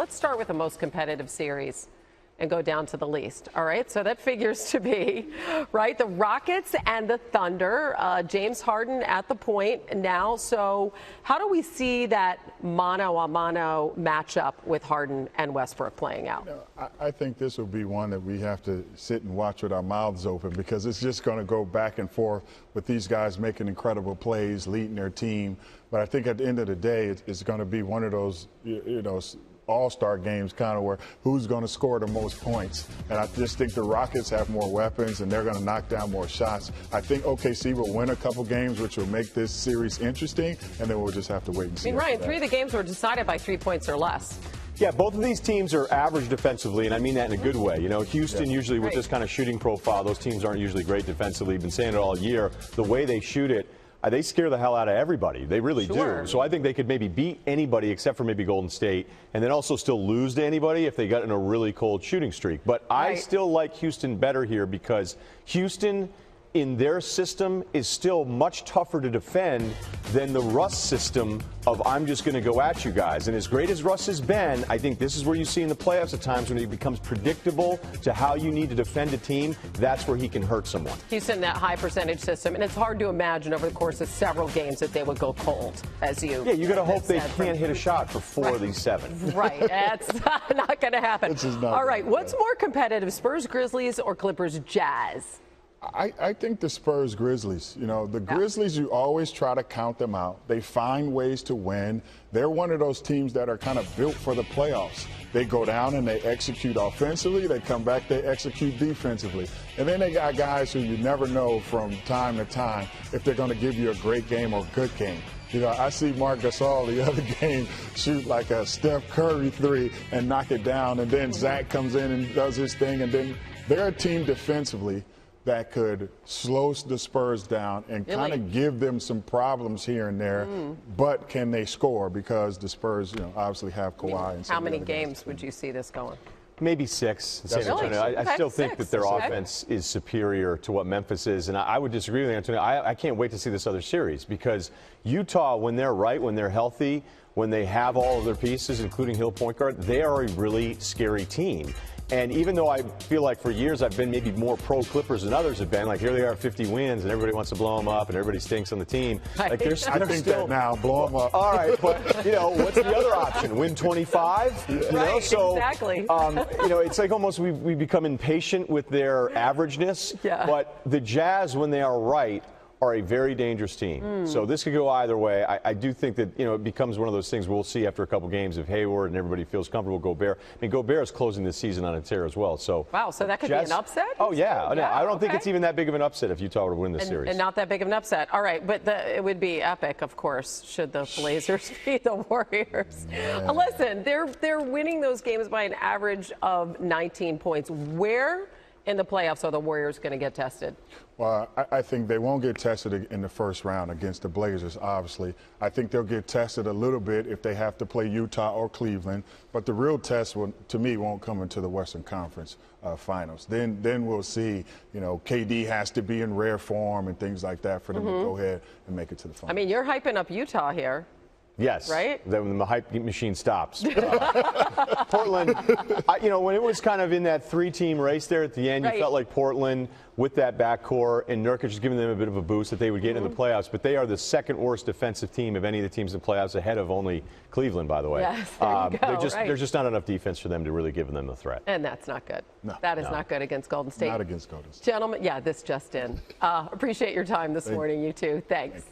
Let's start with the most competitive series and go down to the least. All right, so that figures to be, right, the Rockets and the Thunder. James Harden at the point now. So how do we see that mano-a-mano matchup with Harden and Westbrook playing out? I think this will be one that we have to sit and watch with our mouths open, because it's just going to go back and forth with these guys making incredible plays, leading their team. But I think at the end of the day, it's going to be one of those, all-star games kind of where who's going to score the most points. And I just think the Rockets have more weapons and they're going to knock down more shots. I think OKC will win a couple games, which will make this series interesting, and then we'll just have to wait and see. I mean, Ryan, 3 of the games were decided by 3 points or less. Yeah, both of these teams are average defensively, and I mean that in a good way. Houston usually with this kind of shooting profile, those teams aren't usually great defensively. Been saying it all year. The way they shoot it, they scare the hell out of everybody. They really do. So I think they could maybe beat anybody except for maybe Golden State, and then also still lose to anybody if they got in a really cold shooting streak. But I still like Houston better here, because Houston in their system is still much tougher to defend than the Russ system of I'm just going to go at you guys. And as great as Russ has been, I think this is where you see in the playoffs at times when he becomes predictable to how you need to defend a team. That's where he can hurt someone. Houston, that high percentage system, and it's hard to imagine over the course of several games that they would go cold, as you. Yeah, you got to hope they can't hit a shot for 4 of these 7. Right, that's not going to happen. All right, what's more competitive, Spurs Grizzlies or Clippers Jazz? I think the Spurs Grizzlies. The Grizzlies, you always try to count them out. They find ways to win. They're one of those teams that are kind of built for the playoffs. They go down and they execute offensively. They come back, they execute defensively. And then they got guys who you never know from time to time if they're going to give you a great game or a good game. I see Marc Gasol the other game shoot like a Steph Curry 3 and knock it down. And then Zach comes in and does his thing. And then they're a team defensively that could slow the Spurs down and kind of give them some problems here and there. But can they score? Because the Spurs, obviously have Kawhi. And how many games would you see this going? Maybe 6. I still think that their offense is superior to what Memphis is. And I would disagree with Antonio. I can't wait to see this other series, because Utah, when they're right, when they're healthy, when they have all of their pieces, including Hill point guard, they are a really scary team. And even though I feel like for years I've been maybe more pro Clippers than others have been, like here they are 50 wins and everybody wants to blow them up and everybody stinks on the team. Like they're I think still, that now, blow them up. All right, but what's the other option? Win 25? So exactly. It's like almost we become impatient with their averageness. Yeah. But the Jazz, when they are right, are a very dangerous team. So this could go either way. I do think that, it becomes one of those things we'll see after a couple games if Hayward and everybody feels comfortable. Gobert. I mean, Gobert is closing the season on a tear as well. So wow, so that could be an upset? Oh, yeah. I don't think it's even that big of an upset if Utah were to win this series. And not that big of an upset. All right, but it would be epic, of course, should the Blazers beat the Warriors. Yeah. Listen, they're winning those games by an average of 19 points. Where in the playoffs are the Warriors going to get tested? Well, I think they won't get tested in the first round against the Blazers, obviously. I think they'll get tested a little bit if they have to play Utah or Cleveland. But the real test, to me, won't come into the Western Conference Finals. Then we'll see, KD has to be in rare form and things like that for them to go ahead and make it to the finals. I mean, you're hyping up Utah here. Yes. Right? When the hype machine stops. Portland, when it was kind of in that 3-team race there at the end, you felt like Portland with that backcourt and Nurkic is giving them a bit of a boost that they would get in the playoffs. But they are the second worst defensive team of any of the teams in the playoffs, ahead of only Cleveland, by the way. Yes, there you go. There's just not enough defense for them to really give them the threat. And that's not good. No. That is not good against Golden State. Not against Golden State. Gentlemen, this just in. Appreciate your time this morning, you two. Thanks.